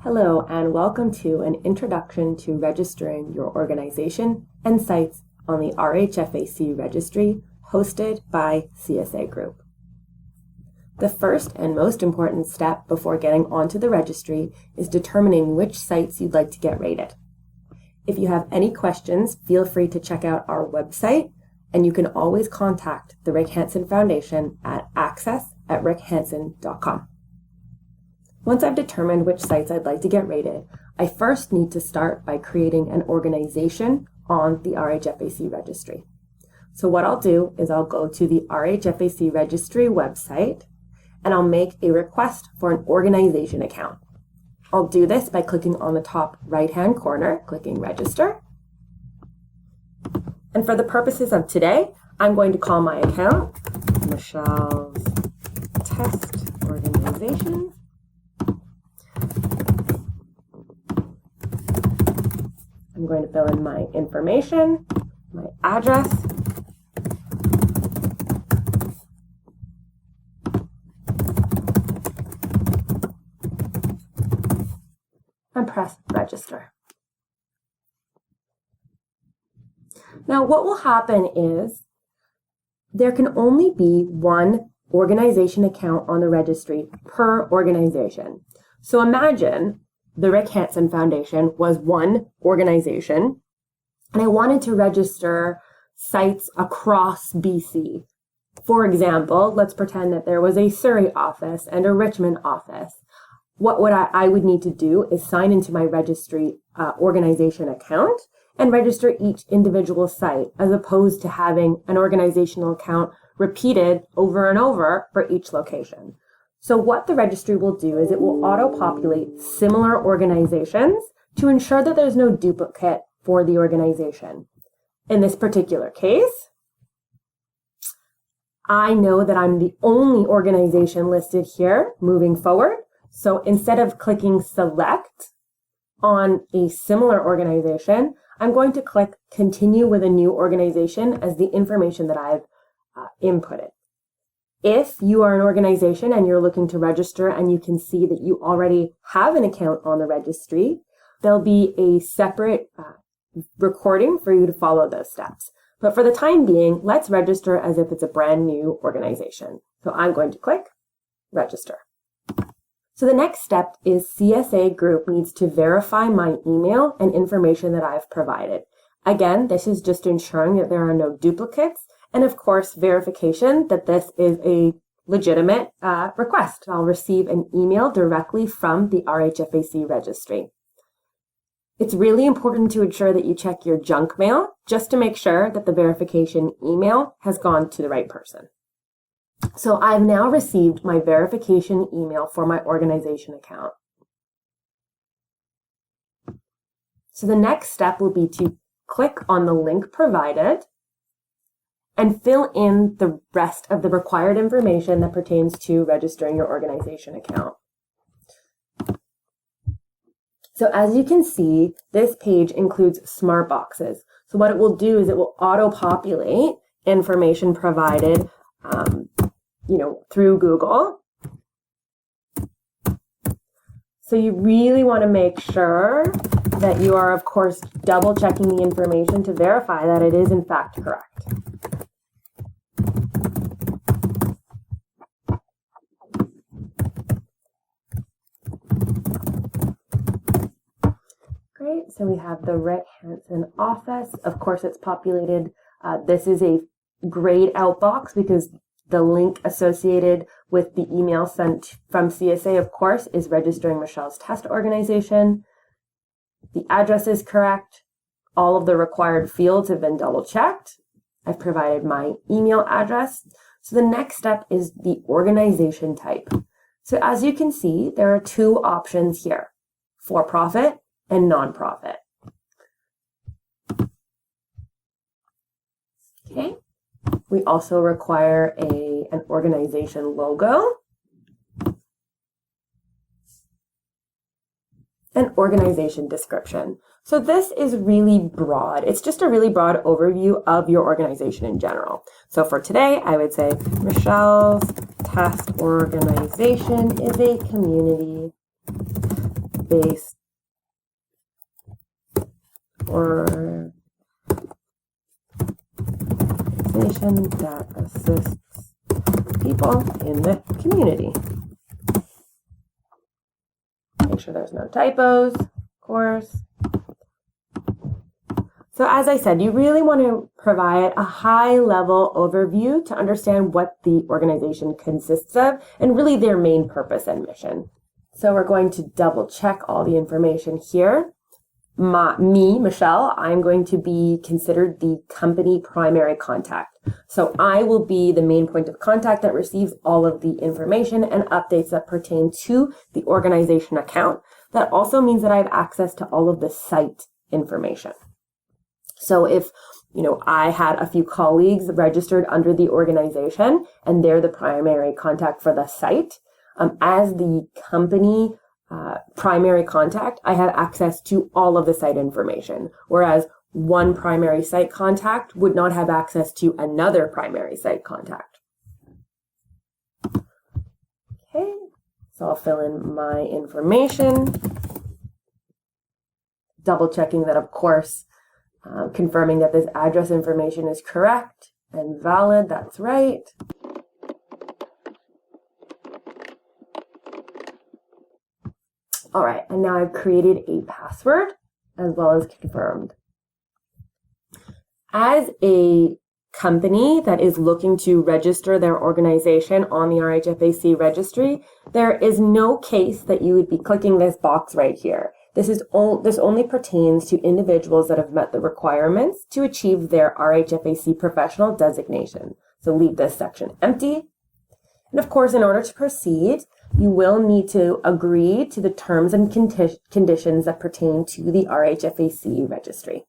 Hello, and welcome to an introduction to registering your organization and sites on the RHFAC registry hosted by CSA Group. The first and most important step before getting onto the registry is determining which sites you'd like to get rated. If you have any questions, feel free to check out our website, and you can always contact the Rick Hansen Foundation at access@rickhansen.com. Once I've determined which sites I'd like to get rated, I first need to start by creating an organization on the RHFAC registry. So what I'll do is I'll go to the RHFAC registry website and I'll make a request for an organization account. I'll do this by clicking on the top right-hand corner, clicking register. And for the purposes of today, I'm going to call my account Michelle's Test Organization. I'm going to fill in my information, my address, and press register. Now, what will happen is there can only be one organization account on the registry per organization. So imagine the Rick Hansen Foundation was one organization, and I wanted to register sites across BC. For example, let's pretend that there was a Surrey office and a Richmond office. What I would need to do is sign into my registry organization account and register each individual site, as opposed to having an organizational account repeated over and over for each location. So what the registry will do is it will auto-populate similar organizations to ensure that there's no duplicate for the organization. In this particular case, I know that I'm the only organization listed here moving forward. So instead of clicking select on a similar organization, I'm going to click continue with a new organization as the information that I've inputted. If you are an organization and you're looking to register and you can see that you already have an account on the registry, there'll be a separate recording for you to follow those steps. But for the time being, let's register as if it's a brand new organization. So I'm going to click register. So the next step is CSA Group needs to verify my email and information that I've provided. Again, this is just ensuring that there are no duplicates, and of course, verification that this is a legitimate request. I'll receive an email directly from the RHFAC registry. It's really important to ensure that you check your junk mail just to make sure that the verification email has gone to the right person. So I've now received my verification email for my organization account. So the next step will be to click on the link provided and fill in the rest of the required information that pertains to registering your organization account. So as you can see, this page includes smart boxes. So what it will do is it will auto-populate information provided through Google. So you really want to make sure that you are, of course, double checking the information to verify that it is in fact correct. Great, so we have the Rick Hansen office. Of course, it's populated. This is a grayed out box because the link associated with the email sent from CSA, of course, is registering Michelle's Test Organization. The address is correct. All of the required fields have been double checked. I've provided my email address. So the next step is the organization type. So as you can see, there are two options here, for-profit and non-profit. Okay. We also require an organization logo, an organization description. So this is really broad. It's just a really broad overview of your organization in general. So for today, I would say Michelle's Test Organization is a community space organization that assists people in the community. Make sure there's no typos, of course. So as I said, you really want to provide a high-level overview to understand what the organization consists of and really their main purpose and mission. So we're going to double-check all the information here. Michelle, I'm going to be considered the company primary contact. So I will be the main point of contact that receives all of the information and updates that pertain to the organization account. That also means that I have access to all of the site information. So if, I had a few colleagues registered under the organization and they're the primary contact for the site, as the company primary contact, I have access to all of the site information, whereas one primary site contact would not have access to another primary site contact. Okay, so I'll fill in my information, double checking that, of course, confirming that this address information is correct and valid. That's right. All right, and now I've created a password as well as confirmed. As a company that is looking to register their organization on the RHFAC registry, there is no case that you would be clicking this box right here. This only pertains to individuals that have met the requirements to achieve their RHFAC professional designation. So leave this section empty. And of course, in order to proceed, you will need to agree to the terms and conditions that pertain to the RHFAC registry.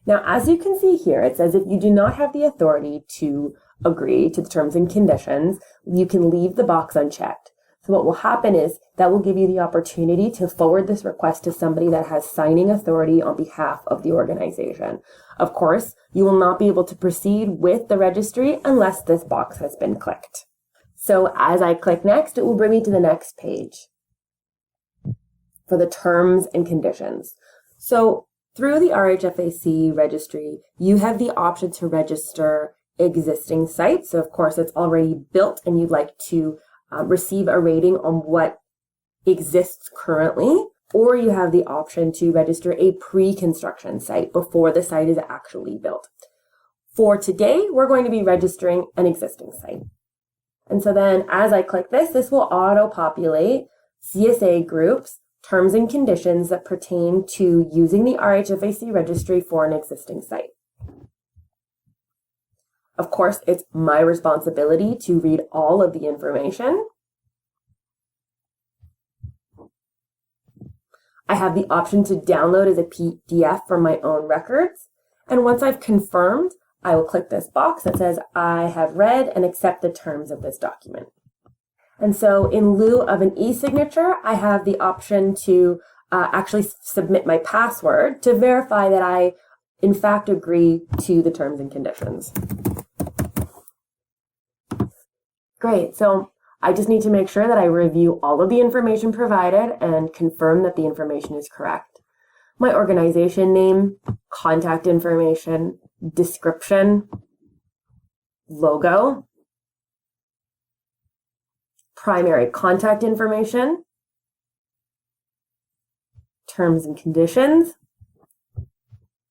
Now, as you can see here, it says if you do not have the authority to agree to the terms and conditions, you can leave the box unchecked. So what will happen is that will give you the opportunity to forward this request to somebody that has signing authority on behalf of the organization. Of course, you will not be able to proceed with the registry unless this box has been clicked. So as I click next, it will bring me to the next page for the terms and conditions. So through the RHFAC registry, you have the option to register existing sites. So of course, it's already built and you'd like to receive a rating on what exists currently, or you have the option to register a pre-construction site before the site is actually built. For today, we're going to be registering an existing site. And so then as I click this will auto-populate CSA groups, terms and conditions that pertain to using the RHFAC registry for an existing site. Of course, it's my responsibility to read all of the information. I have the option to download as a PDF from my own records. And once I've confirmed, I will click this box that says, I have read and accept the terms of this document. And so in lieu of an e-signature, I have the option to actually submit my password to verify that I, in fact, agree to the terms and conditions. Great, so I just need to make sure that I review all of the information provided and confirm that the information is correct. My organization name, contact information, description, logo, primary contact information, terms and conditions.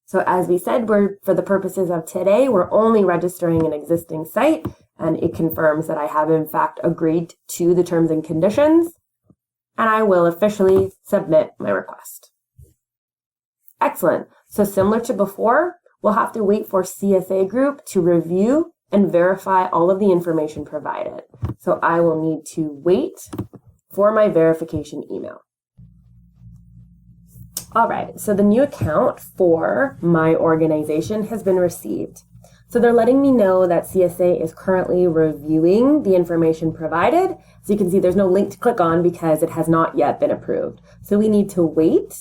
So as we said, for the purposes of today, we're only registering an existing site, and it confirms that I have in fact agreed to the terms and conditions, and I will officially submit my request. Excellent. So similar to before, we'll have to wait for CSA group to review and verify all of the information provided. So I will need to wait for my verification email. All right, so the new account for my organization has been received. So they're letting me know that CSA is currently reviewing the information provided. So you can see there's no link to click on because it has not yet been approved. So we need to wait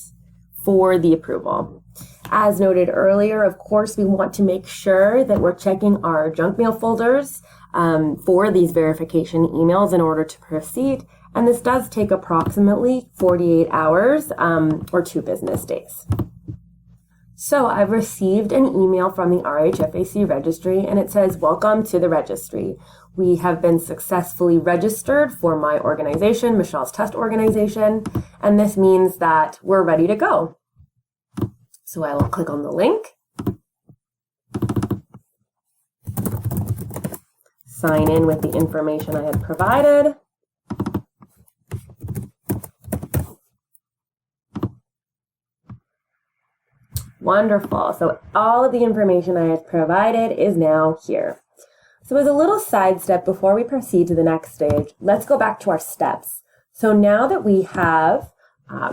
for the approval. As noted earlier, of course, we want to make sure that we're checking our junk mail folders for these verification emails in order to proceed, And this does take approximately 48 hours or 2 business days. So I've received an email from the RHFAC registry, and it says, "Welcome to the registry. We have been successfully registered for my organization, Michelle's Test Organization, and this means that we're ready to go." So I will click on the link, sign in with the information I had provided, wonderful. So all of the information I have provided is now here. So as a little side step before we proceed to the next stage, let's go back to our steps. So now that we have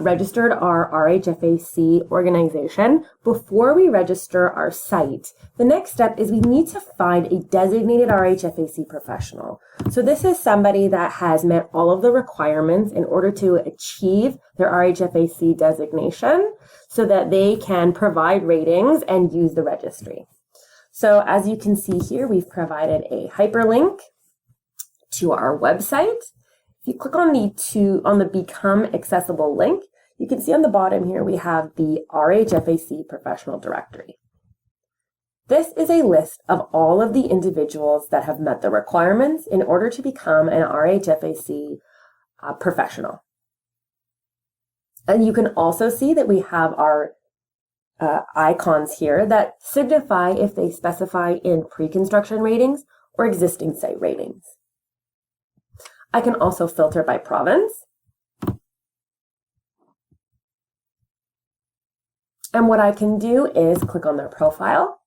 registered our RHFAC organization, before we register our site, the next step is we need to find a designated RHFAC professional. So this is somebody that has met all of the requirements in order to achieve their RHFAC designation so that they can provide ratings and use the registry. So as you can see here, we've provided a hyperlink to our website. If you click on the Become Accessible link, you can see on the bottom here we have the RHFAC Professional Directory. This is a list of all of the individuals that have met the requirements in order to become an RHFAC professional. And you can also see that we have our icons here that signify if they specify in pre-construction ratings or existing site ratings. I can also filter by province. And what I can do is click on their profile,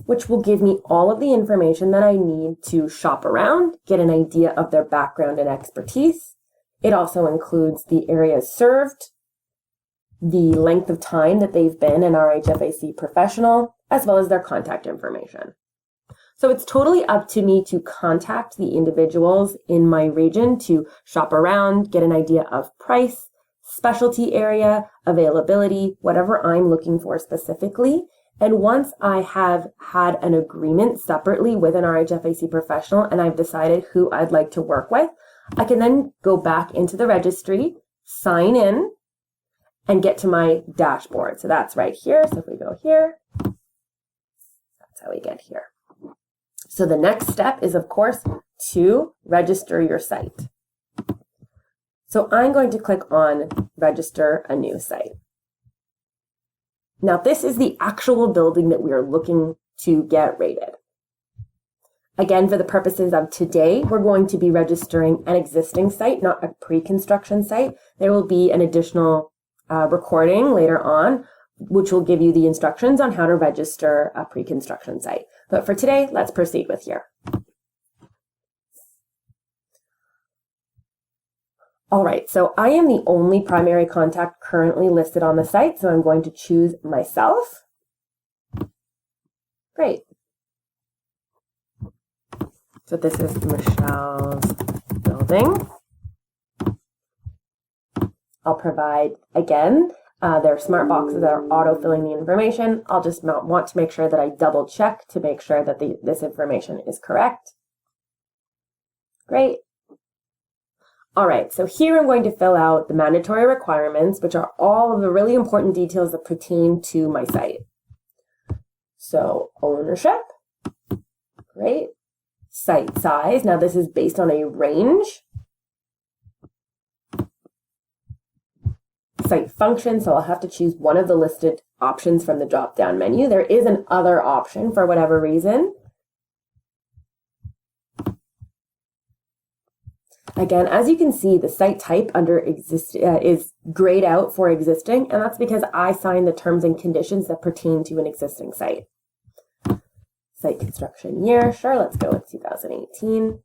which will give me all of the information that I need to shop around, get an idea of their background and expertise. It also includes the areas served, the length of time that they've been an RHFAC professional, as well as their contact information. So it's totally up to me to contact the individuals in my region to shop around, get an idea of price, specialty area, availability, whatever I'm looking for specifically. And once I have had an agreement separately with an RHFAC professional and I've decided who I'd like to work with, I can then go back into the registry, sign in, and get to my dashboard. So that's right here. So if we go here, that's how we get here. So the next step is, of course, to register your site. So I'm going to click on Register a New Site. Now this is the actual building that we are looking to get rated. Again, for the purposes of today, we're going to be registering an existing site, not a pre-construction site. There will be an additional recording later on, which will give you the instructions on how to register a pre-construction site. But for today, let's proceed with here. All right, so I am the only primary contact currently listed on the site, so I'm going to choose myself. Great. So this is Michelle's building. I'll provide, again, their smart boxes that are auto-filling the information. I'll just want to make sure that I double check to make sure that this information is correct. Great. All right, so here I'm going to fill out the mandatory requirements, which are all of the really important details that pertain to my site. So ownership, great. Site size, now this is based on a range. Site function, so I'll have to choose one of the listed options from the drop-down menu. There is an other option for whatever reason. Again, as you can see, the site type under is grayed out for existing, and that's because I signed the terms and conditions that pertain to an existing site. Site construction year, sure, let's go with 2018.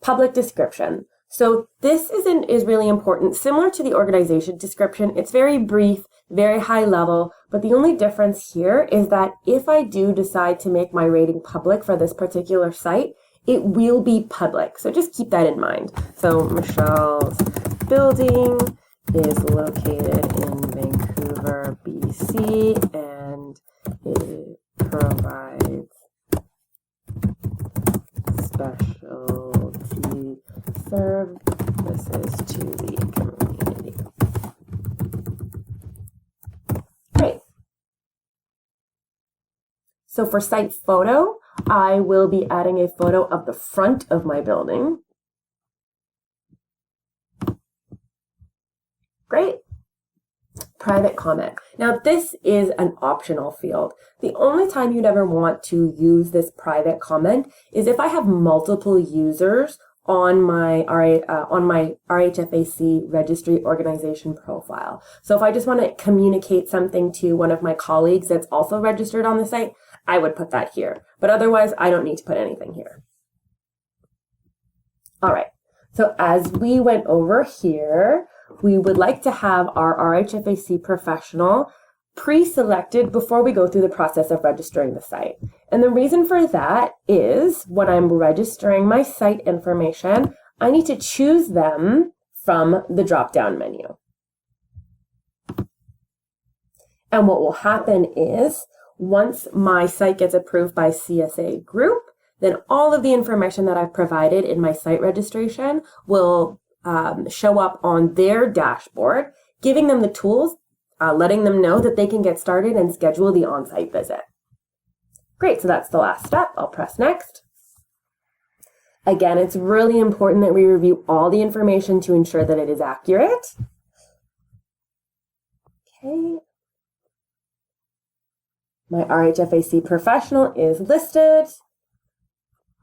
Public description. So this is really important. Similar to the organization description, it's very brief, very high level, but the only difference here is that if I do decide to make my rating public for this particular site, it will be public. So just keep that in mind. So Michelle's building is located in Vancouver, BC, and it provides specialty services services to the community. Great. So for site photo, I will be adding a photo of the front of my building. Great. Private comment. Now this is an optional field. The only time you'd ever want to use this private comment is if I have multiple users on my RHFAC registry organization profile. So if I just want to communicate something to one of my colleagues that's also registered on the site, I would put that here. But otherwise, I don't need to put anything here. All right. So as we went over here, we would like to have our RHFAC professional pre-selected before we go through the process of registering the site. And the reason for that is when I'm registering my site information, I need to choose them from the drop-down menu. And what will happen is once my site gets approved by CSA Group, then all of the information that I've provided in my site registration will show up on their dashboard, giving them the tools, letting them know that they can get started and schedule the on-site visit. Great, so that's the last step. I'll press next. Again, it's really important that we review all the information to ensure that it is accurate. Okay. My RHFAC professional is listed.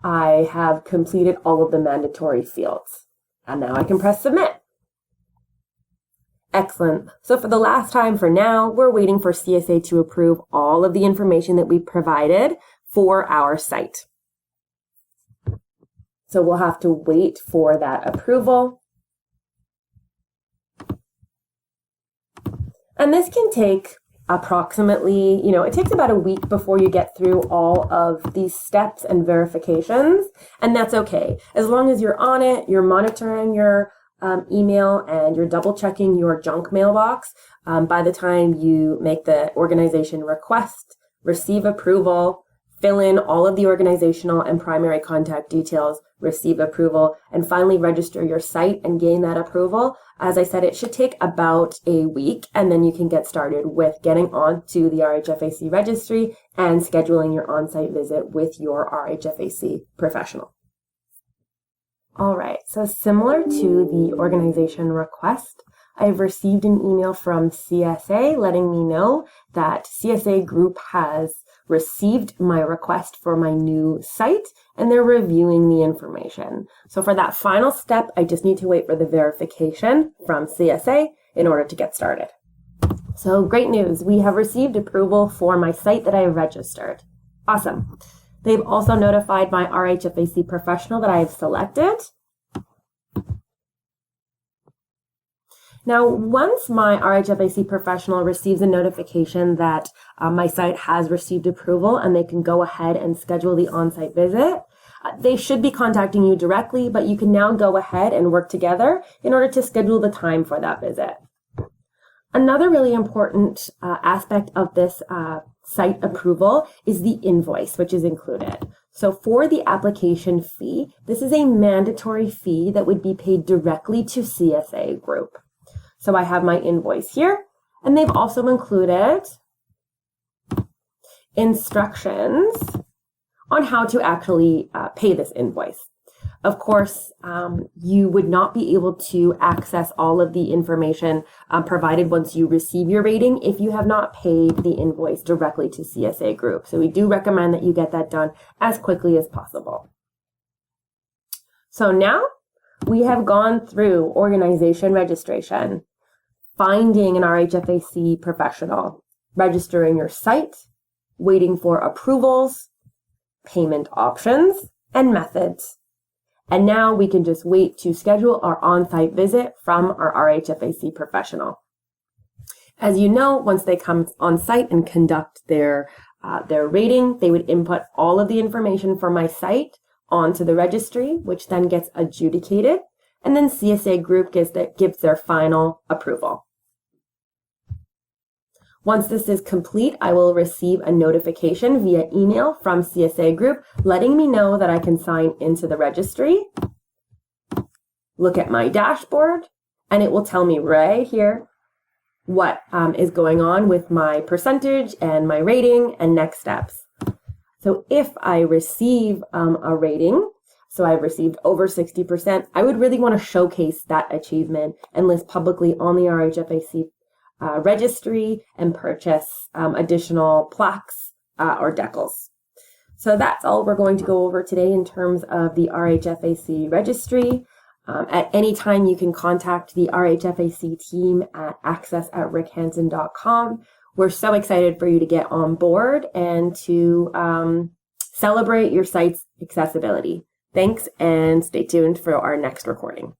I have completed all of the mandatory fields. And now I can press submit. Excellent. So for the last time for now, we're waiting for CSA to approve all of the information that we provided for our site. So we'll have to wait for that approval. And this can take approximately, it takes about a week before you get through all of these steps and verifications, and that's okay. As long as you're on it, you're monitoring your email and you're double checking your junk mailbox. By the time you make the organization request, receive approval, fill in all of the organizational and primary contact details, receive approval, and finally register your site and gain that approval. As I said, it should take about a week, and then you can get started with getting onto the RHFAC registry and scheduling your on-site visit with your RHFAC professional. All right, so similar to the organization request, I've received an email from CSA letting me know that CSA Group has received my request for my new site and they're reviewing the information. So for that final step, I just need to wait for the verification from CSA in order to get started. So great news, we have received approval for my site that I have registered. Awesome. They've also notified my RHFAC professional that I have selected. Now, once my RHFAC professional receives a notification that my site has received approval and they can go ahead and schedule the on-site visit, they should be contacting you directly, but you can now go ahead and work together in order to schedule the time for that visit. Another really important aspect of this site approval is the invoice, which is included. So for the application fee, this is a mandatory fee that would be paid directly to CSA Group. So I have my invoice here, and they've also included instructions on how to actually pay this invoice. Of course, you would not be able to access all of the information provided once you receive your rating if you have not paid the invoice directly to CSA Group. So we do recommend that you get that done as quickly as possible. So now we have gone through organization registration, finding an RHFAC professional, registering your site, waiting for approvals, payment options, and methods. And now we can just wait to schedule our on-site visit from our RHFAC professional. As you know, once they come on site and conduct their rating, they would input all of the information for my site onto the registry, which then gets adjudicated, and then CSA Group gives their final approval. Once this is complete, I will receive a notification via email from CSA Group letting me know that I can sign into the registry, look at my dashboard, and it will tell me right here what is going on with my percentage and my rating and next steps. So if I receive a rating, so I've received over 60%, I would really want to showcase that achievement and list publicly on the RHFAC registry and purchase additional plaques or decals. So that's all we're going to go over today in terms of the RHFAC registry. At any time, you can contact the RHFAC team at access@rickhansen.com. We're so excited for you to get on board and to celebrate your site's accessibility. Thanks, and stay tuned for our next recording.